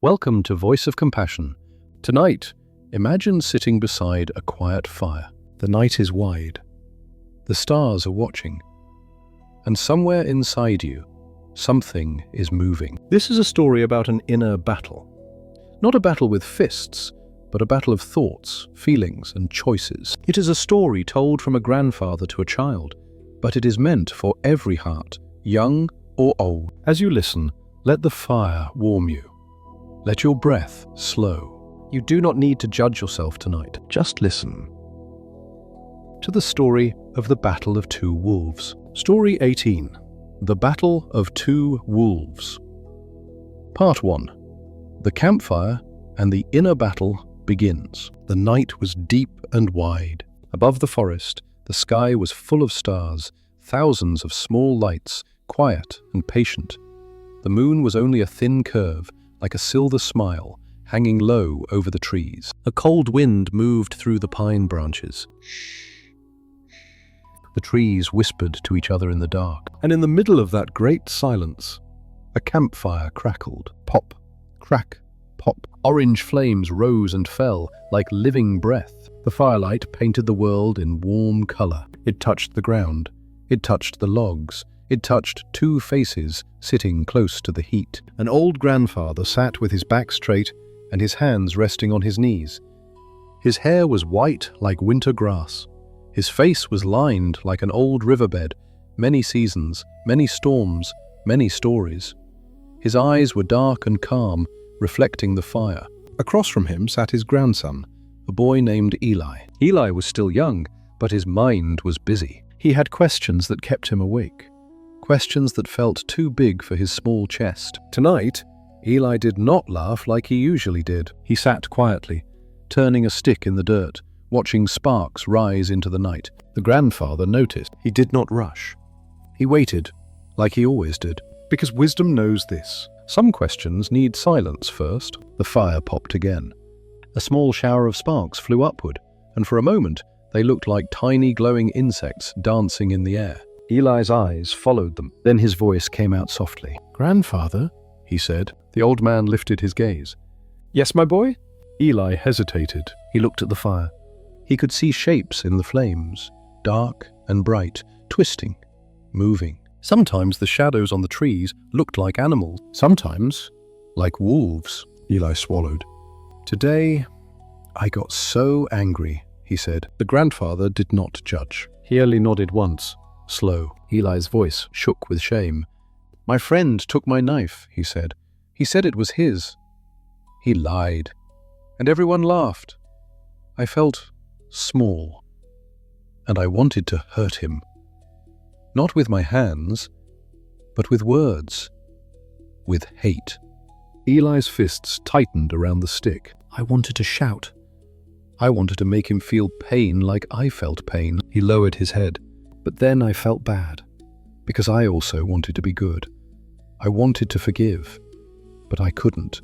Welcome to Voice of Compassion. Tonight, imagine sitting beside a quiet fire. The night is wide. The stars are watching. And somewhere inside you, something is moving. This is a story about an inner battle. Not a battle with fists, but a battle of thoughts, feelings, and choices. It is a story told from a grandfather to a child, but it is meant for every heart, young or old. As you listen, let the fire warm you. Let your breath slow. You do not need to judge yourself tonight. Just listen to the story of the Battle of Two Wolves. Story 18. The Battle of Two Wolves. Part 1. The campfire and the inner battle begins. The night was deep and wide. Above the forest, the sky was full of stars, thousands of small lights, quiet and patient. The moon was only a thin curve, like a silver smile, hanging low over the trees. A cold wind moved through the pine branches. The trees whispered to each other in the dark. And in the middle of that great silence, a campfire crackled. Pop, crack, pop. Orange flames rose and fell like living breath. The firelight painted the world in warm color. It touched the ground. It touched the logs. It touched two faces sitting close to the heat. An old grandfather sat with his back straight and his hands resting on his knees. His hair was white like winter grass. His face was lined like an old riverbed, many seasons, many storms, many stories. His eyes were dark and calm, reflecting the fire. Across from him sat his grandson, a boy named Eli. Eli was still young, but his mind was busy. He had questions that kept him awake. Questions that felt too big for his small chest. Tonight, Eli did not laugh like he usually did. He sat quietly, turning a stick in the dirt, watching sparks rise into the night. The grandfather noticed. He did not rush. He waited, like he always did, because wisdom knows this. Some questions need silence first. The fire popped again. A small shower of sparks flew upward, and for a moment, they looked like tiny glowing insects dancing in the air. Eli's eyes followed them. Then his voice came out softly. "Grandfather," he said. The old man lifted his gaze. "Yes, my boy?" Eli hesitated. He looked at the fire. He could see shapes in the flames, dark and bright, twisting, moving. Sometimes the shadows on the trees looked like animals, sometimes like wolves. Eli swallowed. "Today, I got so angry," he said. The grandfather did not judge. He only nodded once. Slow. Eli's voice shook with shame. "My friend took my knife," he said. "He said it was his. He lied. And everyone laughed. I felt small. And I wanted to hurt him. Not with my hands, but with words. With hate." Eli's fists tightened around the stick. I wanted to shout. I wanted to make him feel pain like I felt pain. He lowered his head. But then I felt bad, because I also wanted to be good. I wanted to forgive, but I couldn't.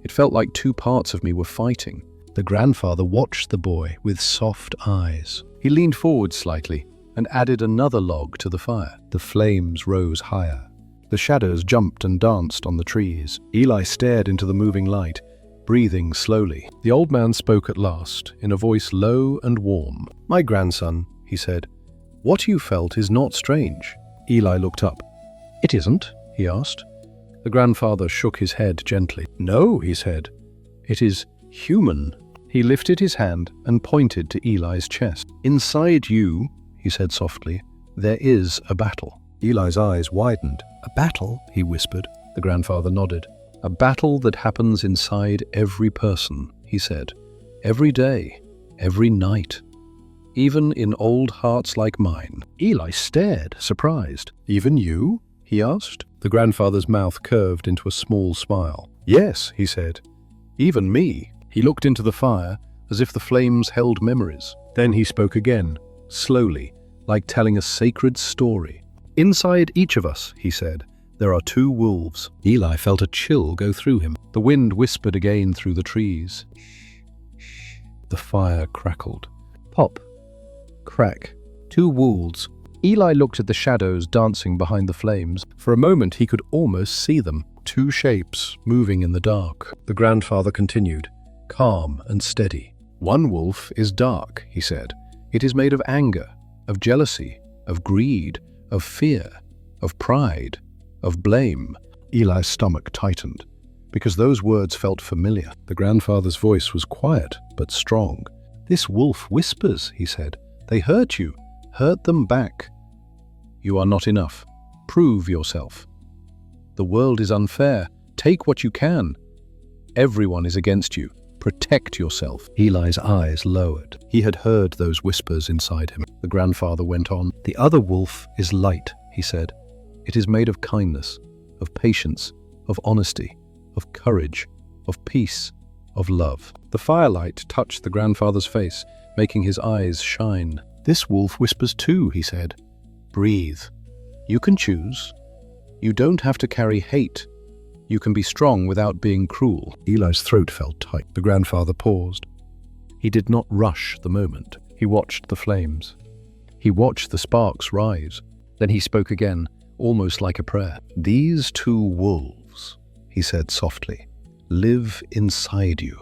It felt like two parts of me were fighting. The grandfather watched the boy with soft eyes. He leaned forward slightly and added another log to the fire. The flames rose higher. The shadows jumped and danced on the trees. Eli stared into the moving light, breathing slowly. The old man spoke at last, in a voice low and warm. "My grandson," he said, "what you felt is not strange." Eli looked up. "It isn't?" he asked. The grandfather shook his head gently. "No," he said. "It is human." He lifted his hand and pointed to Eli's chest. "Inside you," he said softly, "there is a battle." Eli's eyes widened. "A battle?" he whispered. The grandfather nodded. "A battle that happens inside every person," he said. "Every day, every night. Even in old hearts like mine." Eli stared, surprised. "Even you?" he asked. The grandfather's mouth curved into a small smile. "Yes," he said. "Even me." He looked into the fire as if the flames held memories. Then he spoke again, slowly, like telling a sacred story. "Inside each of us," he said, "there are two wolves." Eli felt a chill go through him. The wind whispered again through the trees. The fire crackled. Pop. Crack. Two wolves. Eli looked at the shadows dancing behind the flames. For a moment he could almost see them. two shapes moving in the dark. The grandfather continued, calm and steady. One wolf is dark, he said. It is made of anger, of jealousy, of greed, of fear, of pride, of blame. Eli's stomach tightened, because those words felt familiar. The grandfather's voice was quiet but strong. This wolf whispers, he said. They hurt you. Hurt them back. You are not enough. Prove yourself. The world is unfair. Take what you can. Everyone is against you. Protect yourself. Eli's eyes lowered. He had heard those whispers inside him. The grandfather went on. The other wolf is light, he said. It is made of kindness, of patience, of honesty, of courage, of peace, of love. The firelight touched the grandfather's face, making his eyes shine. This wolf whispers too, he said. Breathe. You can choose. You don't have to carry hate. You can be strong without being cruel. Eli's throat felt tight. The grandfather paused. He did not rush the moment. He watched the flames. He watched the sparks rise. Then he spoke again, almost like a prayer. These two wolves, he said softly, live inside you.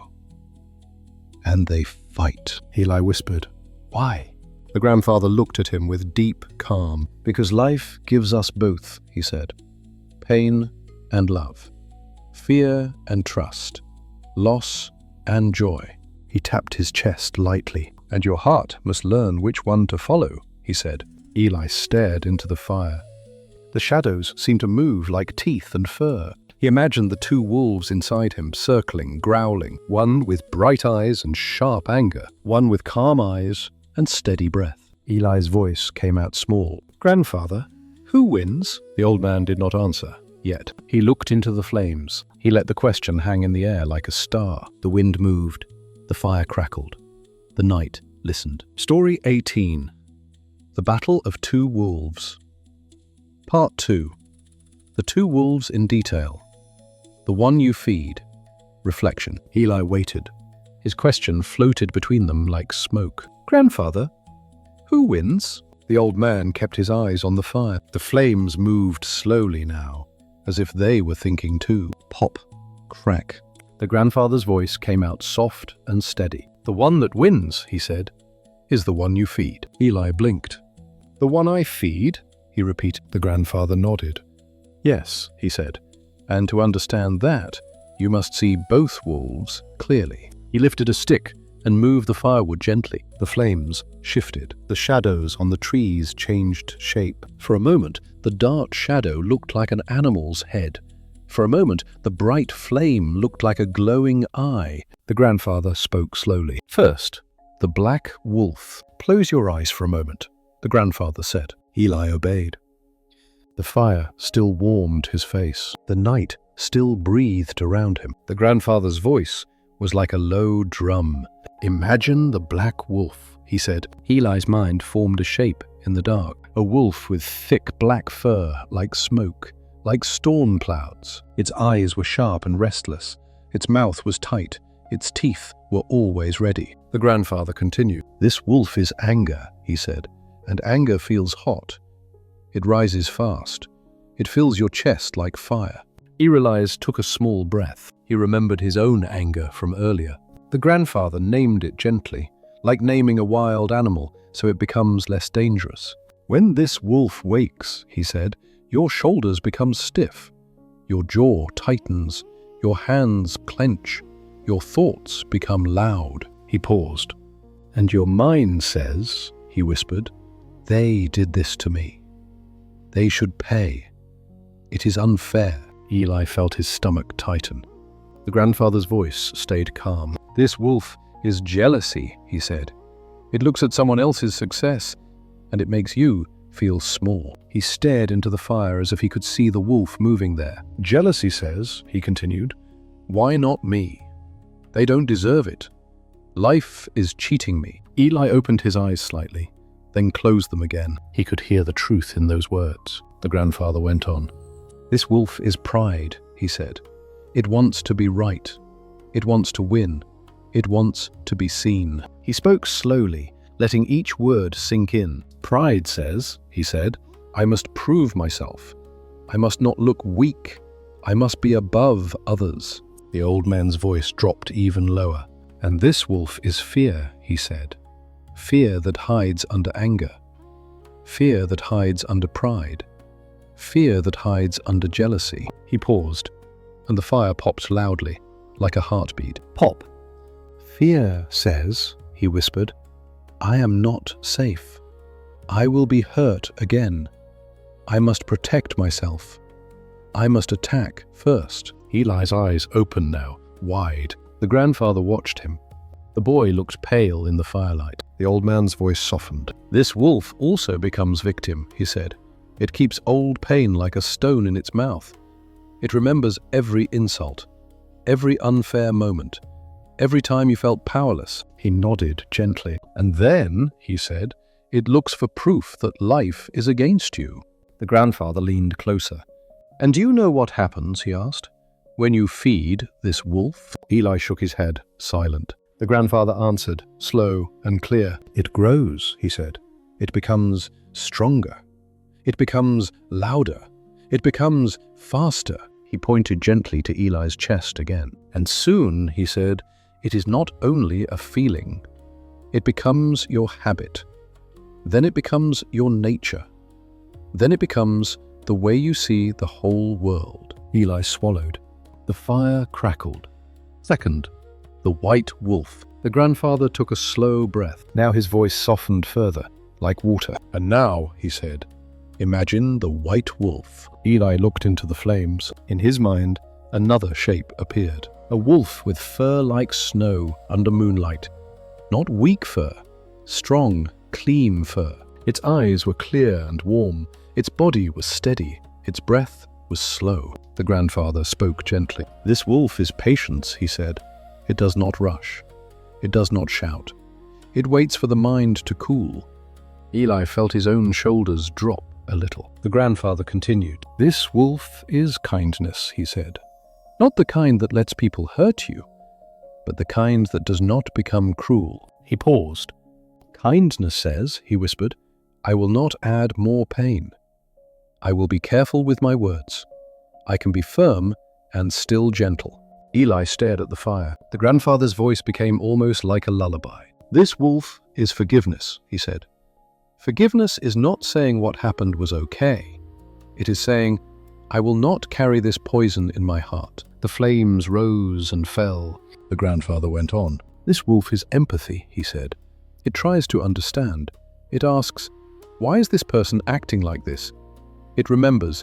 And they fight. Eli whispered, why? The grandfather looked at him with deep calm. Because life gives us both, he said. Pain and love. Fear and trust. Loss and joy. He tapped his chest lightly. And your heart must learn which one to follow, he said. Eli stared into the fire. The shadows seemed to move like teeth and fur. He imagined the two wolves inside him circling, growling, one with bright eyes and sharp anger, one with calm eyes and steady breath. Eli's voice came out small. Grandfather, who wins? The old man did not answer, yet. He looked into the flames. He let the question hang in the air like a star. The wind moved. The fire crackled. The night listened. Story 18. The Battle of Two Wolves. Part 2. The Two Wolves in Detail. The One You Feed. Reflection. Eli waited. His question floated between them like smoke. Grandfather, who wins? The old man kept his eyes on the fire. The flames moved slowly now, as if they were thinking too. Pop. Crack. The grandfather's voice came out soft and steady. The one that wins, he said, is the one you feed. Eli blinked. The one I feed? He repeated. The grandfather nodded. Yes, he said, and to understand that, you must see both wolves clearly. He lifted a stick and moved the firewood gently. The flames shifted. The shadows on the trees changed shape. For a moment, the dark shadow looked like an animal's head. For a moment, the bright flame looked like a glowing eye. The grandfather spoke slowly. First, the black wolf. Close your eyes for a moment, the grandfather said. Eli obeyed. The fire still warmed his face. The night still breathed around him. The grandfather's voice was like a low drum. Imagine the black wolf, he said. Eli's mind formed a shape in the dark. A wolf with thick black fur like smoke, like storm clouds. Its eyes were sharp and restless. Its mouth was tight. Its teeth were always ready. The grandfather continued. This wolf is anger, he said, and anger feels hot. It rises fast. It fills your chest like fire. Eli took a small breath. He remembered his own anger from earlier. The grandfather named it gently, like naming a wild animal, so it becomes less dangerous. When this wolf wakes, he said, your shoulders become stiff. Your jaw tightens. Your hands clench. Your thoughts become loud. He paused. And your mind says, he whispered, they did this to me. They should pay. It is unfair. Eli felt his stomach tighten. The grandfather's voice stayed calm. This wolf is jealousy, he said. It looks at someone else's success, and it makes you feel small. He stared into the fire as if he could see the wolf moving there. Jealousy says, he continued, why not me? They don't deserve it. Life is cheating me. Eli opened his eyes slightly, then closed them again. He could hear the truth in those words. The grandfather went on. This wolf is pride, he said. It wants to be right. It wants to win. It wants to be seen. He spoke slowly, letting each word sink in. Pride says, he said, I must prove myself. I must not look weak. I must be above others. The old man's voice dropped even lower. And this wolf is fear, he said. Fear that hides under anger. Fear that hides under pride. Fear that hides under jealousy. He paused, and the fire popped loudly, like a heartbeat. Pop. Fear says, he whispered, I am not safe. I will be hurt again. I must protect myself. I must attack first. Eli's eyes opened now, wide. The grandfather watched him. The boy looked pale in the firelight. The old man's voice softened. This wolf also becomes victim, he said. It keeps old pain like a stone in its mouth. It remembers every insult, every unfair moment, every time you felt powerless. He nodded gently. And then, he said, it looks for proof that life is against you. The grandfather leaned closer. And do you know what happens, he asked, when you feed this wolf? Eli shook his head, silent. The grandfather answered, slow and clear. It grows, he said. It becomes stronger. It becomes louder. It becomes faster. He pointed gently to Eli's chest again. And soon, he said, it is not only a feeling. It becomes your habit. Then it becomes your nature. Then it becomes the way you see the whole world. Eli swallowed. The fire crackled. Second, the white wolf. The grandfather took a slow breath. Now his voice softened further, like water. And now, he said, imagine the white wolf. Eli looked into the flames. In his mind, another shape appeared. A wolf with fur like snow under moonlight. Not weak fur, strong, clean fur. Its eyes were clear and warm. Its body was steady. Its breath was slow. The grandfather spoke gently. This wolf is patience, he said. It does not rush. It does not shout. It waits for the mind to cool. Eli felt his own shoulders drop a little. The grandfather continued. This wolf is kindness, he said. Not the kind that lets people hurt you, but the kind that does not become cruel. He paused. Kindness says, he whispered, I will not add more pain. I will be careful with my words. I can be firm and still gentle. Eli stared at the fire. The grandfather's voice became almost like a lullaby. This wolf is forgiveness, he said. Forgiveness is not saying what happened was okay. It is saying, I will not carry this poison in my heart. The flames rose and fell. The grandfather went on. This wolf is empathy, he said. It tries to understand. It asks, why is this person acting like this? It remembers,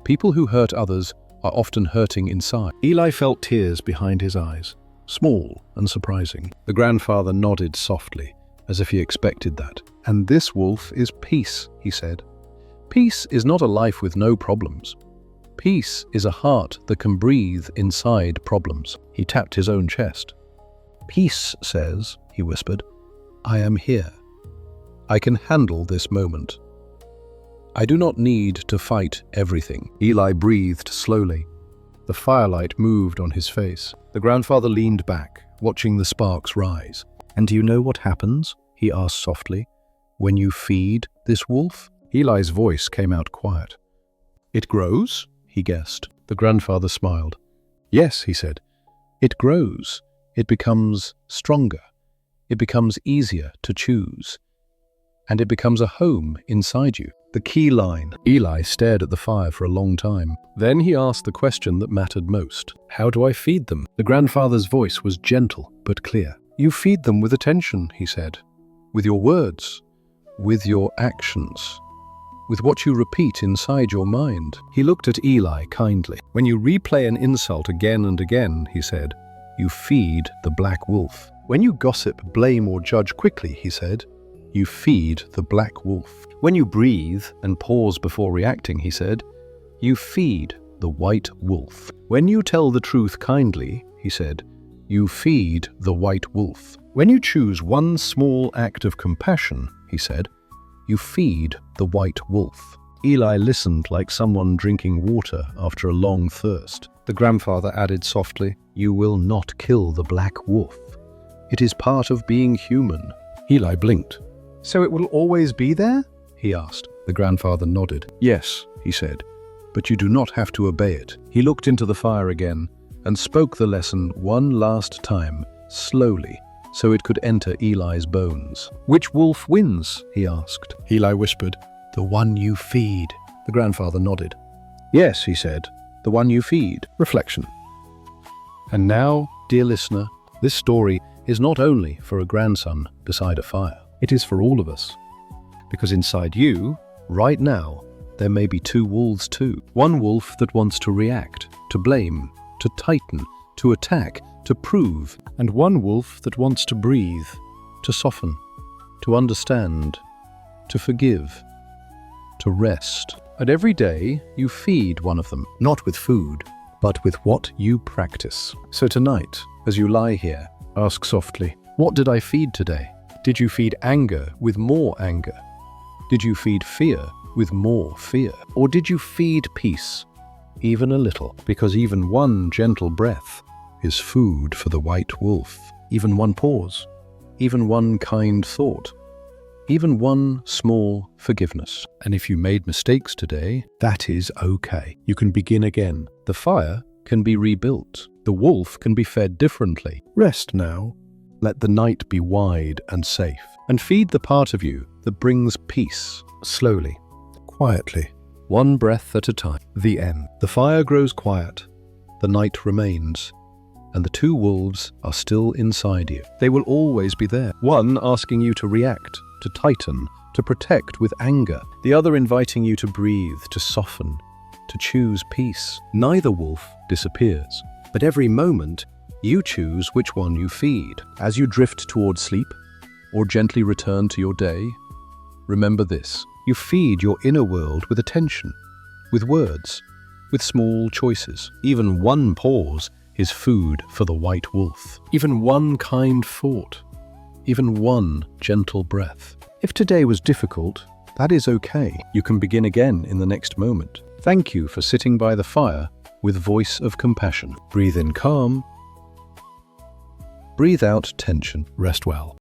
people who hurt others are often hurting inside. Eli felt tears behind his eyes, small and surprising. The grandfather nodded softly, as if he expected that. And this wolf is peace, he said. Peace is not a life with no problems. Peace is a heart that can breathe inside problems. He tapped his own chest. Peace says, he whispered, I am here. I can handle this moment. I do not need to fight everything. Eli breathed slowly. The firelight moved on his face. The grandfather leaned back, watching the sparks rise. And do you know what happens? He asked softly. When you feed this wolf? Eli's voice came out quiet. It grows? He guessed. The grandfather smiled. Yes, he said. It grows. It becomes stronger. It becomes easier to choose. And it becomes a home inside you. The key line. Eli stared at the fire for a long time. Then he asked the question that mattered most. How do I feed them? The grandfather's voice was gentle but clear. You feed them with attention, he said. With your words. With your actions. With what you repeat inside your mind. He looked at Eli kindly. When you replay an insult again and again, he said, you feed the black wolf. When you gossip, blame, or judge quickly, he said, you feed the black wolf. When you breathe and pause before reacting, he said, you feed the white wolf. When you tell the truth kindly, he said, you feed the white wolf. When you choose one small act of compassion, he said, you feed the white wolf. Eli listened like someone drinking water after a long thirst. The grandfather added softly, you will not kill the black wolf. It is part of being human. Eli blinked. So it will always be there? He asked. The grandfather nodded. Yes, he said. but you do not have to obey it. He looked into the fire again and spoke the lesson one last time, slowly, so it could enter Eli's bones. "Which wolf wins?" he asked. Eli whispered, "The one you feed." The grandfather nodded. "Yes," he said, "the one you feed." Reflection. And now, dear listener, this story is not only for a grandson beside a fire. It is for all of us. Because inside you, right now, there may be two wolves too. One wolf that wants to react, to blame, to tighten, to attack, to prove. And one wolf that wants to breathe, to soften, to understand, to forgive, to rest. And every day you feed one of them, not with food, but with what you practice. So tonight, as you lie here, ask softly, what did I feed today? Did you feed anger with more anger? Did you feed fear with more fear? Or did you feed peace, even a little? Because even one gentle breath is food for the white wolf. Even one pause, even one kind thought, even one small forgiveness. And if you made mistakes today, that is okay. You can begin again. The fire can be rebuilt. The wolf can be fed differently. Rest now. Let the night be wide and safe. And feed the part of you that brings peace, slowly, quietly, one breath at a time. The end. The fire grows quiet. The night remains. And the two wolves are still inside you. They will always be there. One asking you to react, to tighten, to protect with anger. The other inviting you to breathe, to soften, to choose peace. Neither wolf disappears, but every moment you choose which one you feed. As you drift toward sleep or gently return to your day, remember this: you feed your inner world with attention, with words, with small choices. Even one pause is food for the white wolf. Even one kind thought, even one gentle breath. If today was difficult, that is okay. You can begin again in the next moment. Thank you for sitting by the fire with voice of compassion. Breathe in calm. Breathe out tension. Rest well.